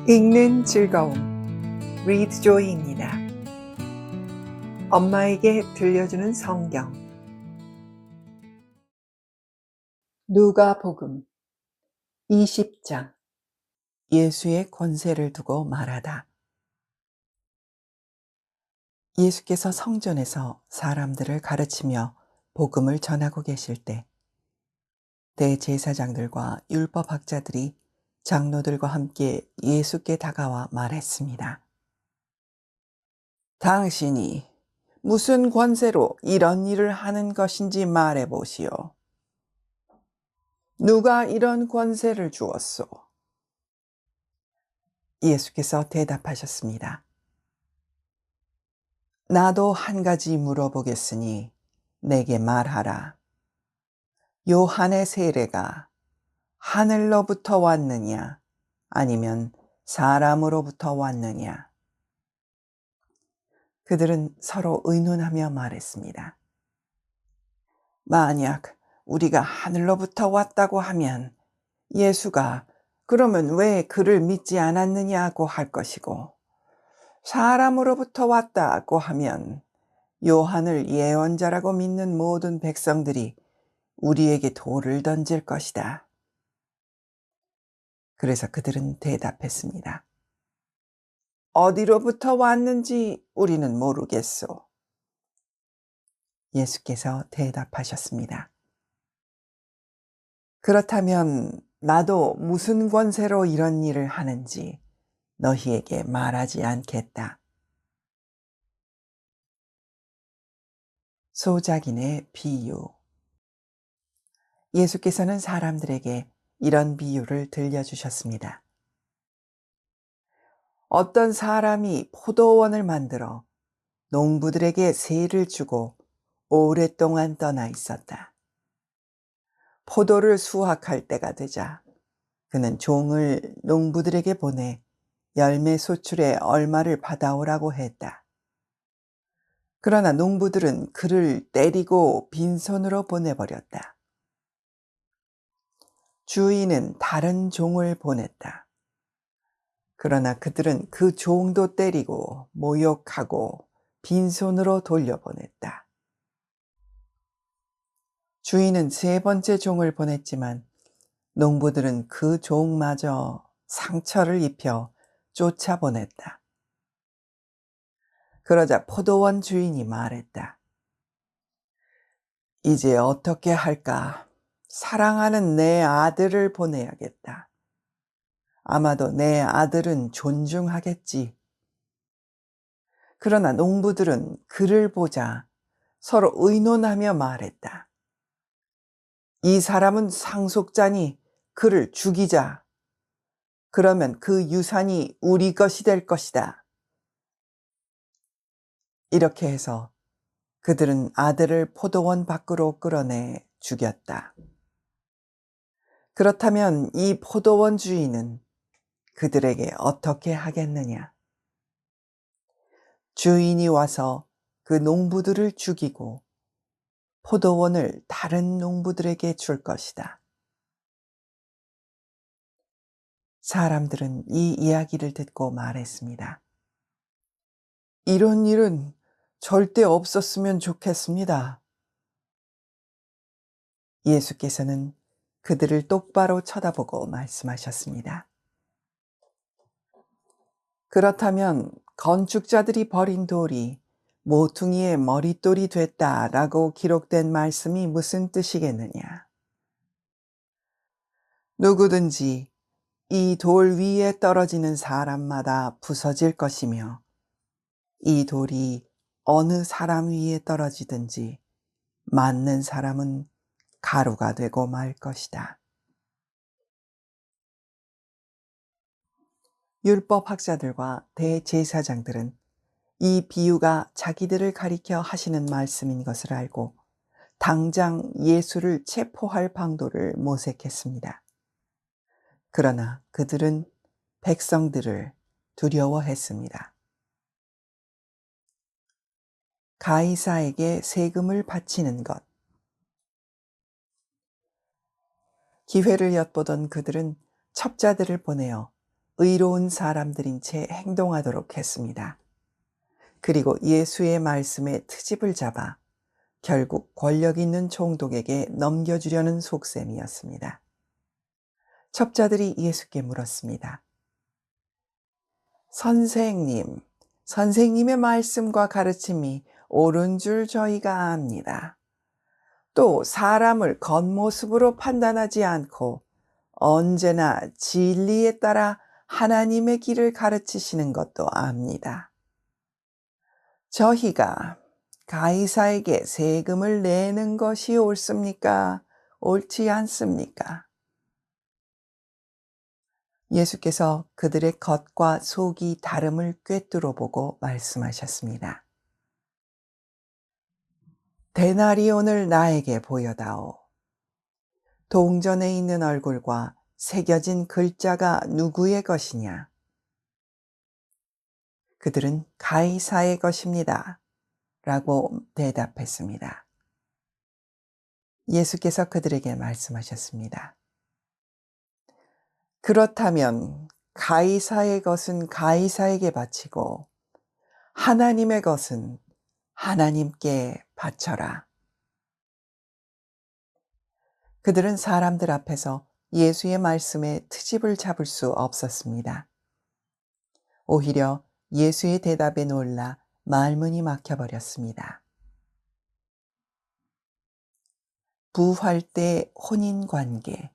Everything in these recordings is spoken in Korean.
읽는 즐거움, Read Joy입니다. 엄마에게 들려주는 성경. 누가복음 20장. 예수의 권세를 두고 말하다. 예수께서 성전에서 사람들을 가르치며 복음을 전하고 계실 때 대제사장들과 율법학자들이 장로들과 함께 예수께 다가와 말했습니다. 당신이 무슨 권세로 이런 일을 하는 것인지 말해보시오. 누가 이런 권세를 주었소? 예수께서 대답하셨습니다. 나도 한 가지 물어보겠으니 내게 말하라. 요한의 세례가 하늘로부터 왔느냐 아니면 사람으로부터 왔느냐? 그들은 서로 의논하며 말했습니다. 만약 우리가 하늘로부터 왔다고 하면 예수가 그러면 왜 그를 믿지 않았느냐고 할 것이고, 사람으로부터 왔다고 하면 요한을 예언자라고 믿는 모든 백성들이 우리에게 돌을 던질 것이다. 그래서 그들은 대답했습니다. 어디로부터 왔는지 우리는 모르겠소. 예수께서 대답하셨습니다. 그렇다면 나도 무슨 권세로 이런 일을 하는지 너희에게 말하지 않겠다. 소작인의 비유. 예수께서는 사람들에게 이런 비유를 들려주셨습니다. 어떤 사람이 포도원을 만들어 농부들에게 세를 주고 오랫동안 떠나 있었다. 포도를 수확할 때가 되자 그는 종을 농부들에게 보내 열매 소출의 얼마를 받아오라고 했다. 그러나 농부들은 그를 때리고 빈손으로 보내버렸다. 주인은 다른 종을 보냈다. 그러나 그들은 그 종도 때리고 모욕하고 빈손으로 돌려보냈다. 주인은 세 번째 종을 보냈지만 농부들은 그 종마저 상처를 입혀 쫓아보냈다. 그러자 포도원 주인이 말했다. 이제 어떻게 할까? 사랑하는 내 아들을 보내야겠다. 아마도 내 아들은 존중하겠지. 그러나 농부들은 그를 보자 서로 의논하며 말했다. 이 사람은 상속자니 그를 죽이자. 그러면 그 유산이 우리 것이 될 것이다. 이렇게 해서 그들은 아들을 포도원 밖으로 끌어내 죽였다. 그렇다면 이 포도원 주인은 그들에게 어떻게 하겠느냐? 주인이 와서 그 농부들을 죽이고 포도원을 다른 농부들에게 줄 것이다. 사람들은 이 이야기를 듣고 말했습니다. 이런 일은 절대 없었으면 좋겠습니다. 예수께서는 그들을 똑바로 쳐다보고 말씀하셨습니다. 그렇다면 건축자들이 버린 돌이 모퉁이의 머릿돌이 됐다라고 기록된 말씀이 무슨 뜻이겠느냐? 누구든지 이 돌 위에 떨어지는 사람마다 부서질 것이며 이 돌이 어느 사람 위에 떨어지든지 맞는 사람은 가루가 되고 말 것이다. 율법학자들과 대제사장들은 이 비유가 자기들을 가리켜 하시는 말씀인 것을 알고 당장 예수를 체포할 방도를 모색했습니다. 그러나 그들은 백성들을 두려워했습니다. 가이사에게 세금을 바치는 것. 기회를 엿보던 그들은 첩자들을 보내어 의로운 사람들인 채 행동하도록 했습니다. 그리고 예수의 말씀에 트집을 잡아 결국 권력 있는 총독에게 넘겨주려는 속셈이었습니다. 첩자들이 예수께 물었습니다. 선생님, 선생님의 말씀과 가르침이 옳은 줄 저희가 압니다. 또 사람을 겉모습으로 판단하지 않고 언제나 진리에 따라 하나님의 길을 가르치시는 것도 압니다. 저희가 가이사에게 세금을 내는 것이 옳습니까? 옳지 않습니까? 예수께서 그들의 겉과 속이 다름을 꿰뚫어 보고 말씀하셨습니다. 데나리온을 나에게 보여다오. 동전에 있는 얼굴과 새겨진 글자가 누구의 것이냐? 그들은 가이사의 것입니다. 라고 대답했습니다. 예수께서 그들에게 말씀하셨습니다. 그렇다면 가이사의 것은 가이사에게 바치고 하나님의 것은 하나님께 바쳐라. 그들은 사람들 앞에서 예수의 말씀에 트집을 잡을 수 없었습니다. 오히려 예수의 대답에 놀라 말문이 막혀버렸습니다. 부활 때 혼인관계.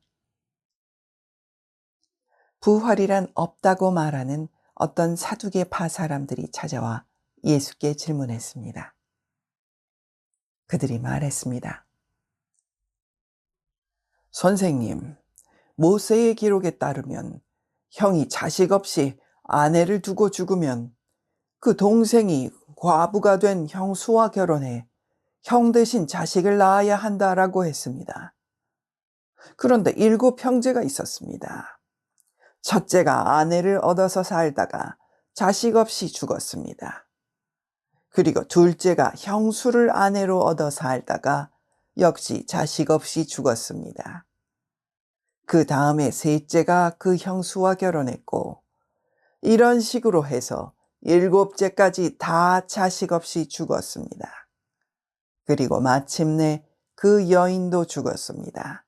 부활이란 없다고 말하는 어떤 사두개파 사람들이 찾아와 예수께 질문했습니다. 그들이 말했습니다. 선생님, 모세의 기록에 따르면 형이 자식 없이 아내를 두고 죽으면 그 동생이 과부가 된 형수와 결혼해 형 대신 자식을 낳아야 한다라고 했습니다. 그런데 7 형제가 있었습니다. 첫째가 아내를 얻어서 살다가 자식 없이 죽었습니다. 그리고 둘째가 형수를 아내로 얻어 살다가 역시 자식 없이 죽었습니다. 그 다음에 셋째가 그 형수와 결혼했고 이런 식으로 해서 7째까지 다 자식 없이 죽었습니다. 그리고 마침내 그 여인도 죽었습니다.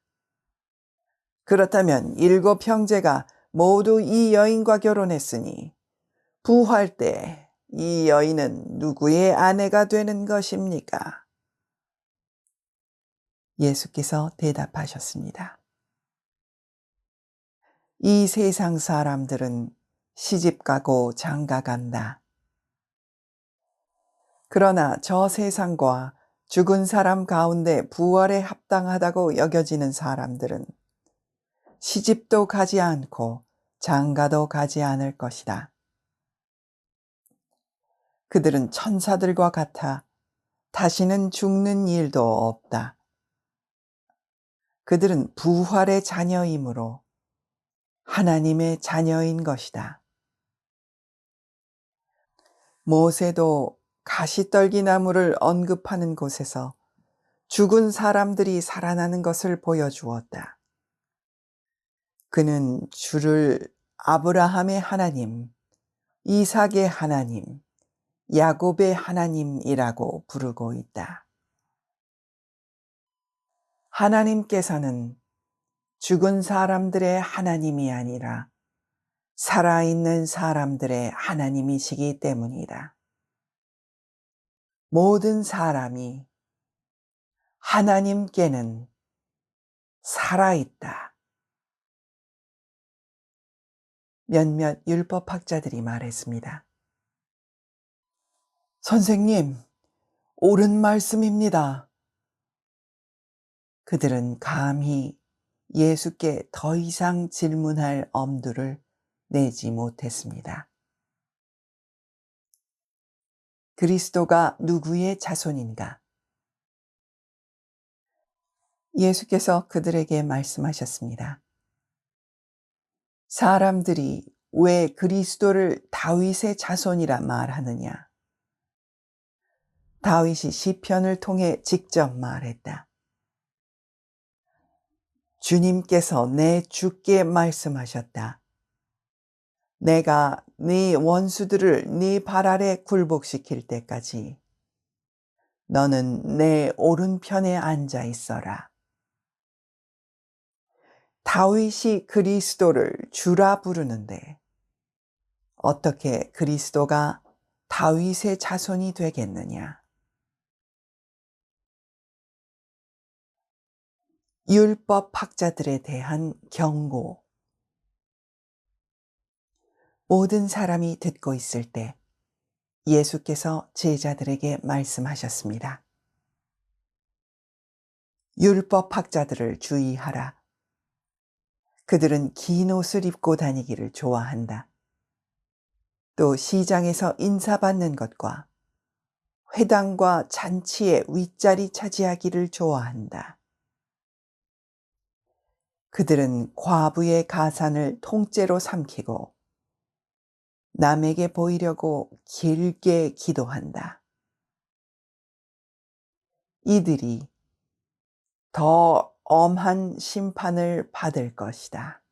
그렇다면 7 형제가 모두 이 여인과 결혼했으니 부활 때 이 여인은 누구의 아내가 되는 것입니까? 예수께서 대답하셨습니다. 이 세상 사람들은 시집가고 장가간다. 그러나 저 세상과 죽은 사람 가운데 부활에 합당하다고 여겨지는 사람들은 시집도 가지 않고 장가도 가지 않을 것이다. 그들은 천사들과 같아 다시는 죽는 일도 없다. 그들은 부활의 자녀이므로 하나님의 자녀인 것이다. 모세도 가시떨기나무를 언급하는 곳에서 죽은 사람들이 살아나는 것을 보여주었다. 그는 주를 아브라함의 하나님, 이삭의 하나님, 야곱의 하나님이라고 부르고 있다. 하나님께서는 죽은 사람들의 하나님이 아니라 살아있는 사람들의 하나님이시기 때문이다. 모든 사람이 하나님께는 살아있다. 몇몇 율법학자들이 말했습니다. 선생님, 옳은 말씀입니다. 그들은 감히 예수께 더 이상 질문할 엄두를 내지 못했습니다. 그리스도가 누구의 자손인가? 예수께서 그들에게 말씀하셨습니다. 사람들이 왜 그리스도를 다윗의 자손이라 말하느냐? 다윗이 시편을 통해 직접 말했다. 주님께서 내 주께 말씀하셨다. 내가 네 원수들을 네 발 아래 굴복시킬 때까지 너는 내 오른편에 앉아 있어라. 다윗이 그리스도를 주라 부르는데 어떻게 그리스도가 다윗의 자손이 되겠느냐? 율법 학자들에 대한 경고. 모든 사람이 듣고 있을 때 예수께서 제자들에게 말씀하셨습니다. 율법 학자들을 주의하라. 그들은 긴 옷을 입고 다니기를 좋아한다. 또 시장에서 인사받는 것과 회당과 잔치에 윗자리 차지하기를 좋아한다. 그들은 과부의 가산을 통째로 삼키고 남에게 보이려고 길게 기도한다. 이들이 더 엄한 심판을 받을 것이다.